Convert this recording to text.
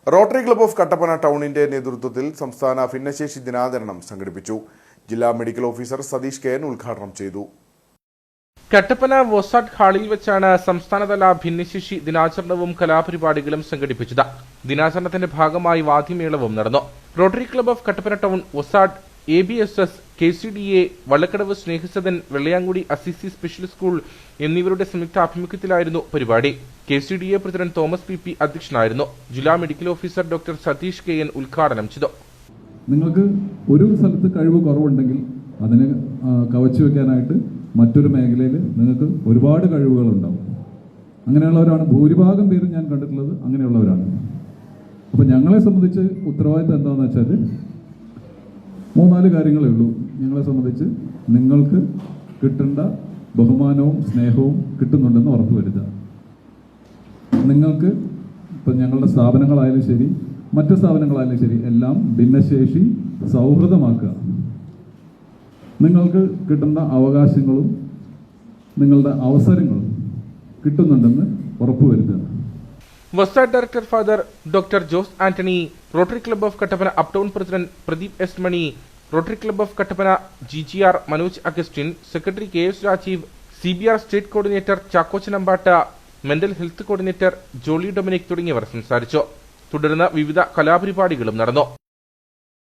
Rotary club of Kattappana ടൗണിന്റെ നേതൃത്വത്തിൽ സംസ്ഥാന ഭിന്നശേഷി ദിനാചരണം സംഘടിപ്പിച്ചു. ജില്ലാ മെഡിക്കൽ ഓഫീസർ സതീഷ് കെ ഉദ്ഘാടനം ചെയ്തു. കട്ടപ്പന വൊസാഡ് ഹാളിൽ വെച്ചാണ് സംസ്ഥാനതല ഭിന്നശേഷി ദിനാചരണവും കലാപരിപാടികളും സംഘടിപ്പിച്ചത്. ദിനാചരണത്തിന്റെ ഭാഗമായി വാദ്യമേളവും നടന്നു. Rotary club of Kattappana town, വൊസാഡ്, ABSS, KCDA, Vallakkadavu Snehasadan, Vellayamkudi Assisi special school എന്നിവരുടെ സംയുക്താഭിമുഖ്യത്തിലായിരുന്നു പരിപാടി. KCDA പ്രസിഡന്റ് തോമസ് PP അധ്യക്ഷനായിരുന്നു. ജില്ലാ medical officer doctor Satheesh KN ഉദ്ഘാടനം ചെയ്തു. നിങ്ങൾക്ക് ഒരു സ്ഥലത്ത് കഴിവ് കുറവുണ്ടെങ്കിൽ അതിനെ കവച്ചു വെക്കാനായിട്ട് മറ്റൊരു മേഖലയിൽ നിങ്ങൾക്ക് ഒരുപാട് കഴിവുകളുണ്ടാവും. അങ്ങനെയുള്ളവരാണ് ഭൂരിഭാഗം പേരും ഞാൻ കണ്ടിട്ടുള്ളത്. അങ്ങനെയുള്ളവരാണ്. അപ്പോൾ ഞങ്ങളെ സംബന്ധിച്ച് ഉത്തരവാദിത്തം എന്താണെന്ന് വെച്ചാൽ 3-4 കാര്യങ്ങളേ ഉള്ളൂ. ഞങ്ങളെ സംബന്ധിച്ച് നിങ്ങൾക്ക് കിട്ടേണ്ട ബഹുമാനവും സ്നേഹവും കിട്ടുന്നുണ്ടെന്ന് ഉറപ്പുവരുത്തുക. നിങ്ങൾക്ക് ഇപ്പം ഞങ്ങളുടെ സ്ഥാപനങ്ങളായാലും ശരി, മറ്റ് സ്ഥാപനങ്ങളായാലും ശരി, എല്ലാം ഭിന്നശേഷി സൗഹൃദമാക്കുക. നിങ്ങൾക്ക് കിട്ടേണ്ട അവകാശങ്ങളും നിങ്ങളുടെ അവസരങ്ങളും കിട്ടുന്നുണ്ടെന്ന് ഉറപ്പുവരുത്തുക. VOSARD director father doctor Jose Antony, rotary club of Kattappana uptown president Pradeep S. Mani, rotary club of Kattappana GGR Manoj Augustine, secretary KS Rajeev, CBR state coordinator ചാക്കോച്ചനമ്പാട്ട, mental health coordinator Jolly Dominic തുടങ്ങിയവർ സംസാരിച്ചു. തുടർന്ന് വിവിധ കലാപരിപാടികളും നടന്നു.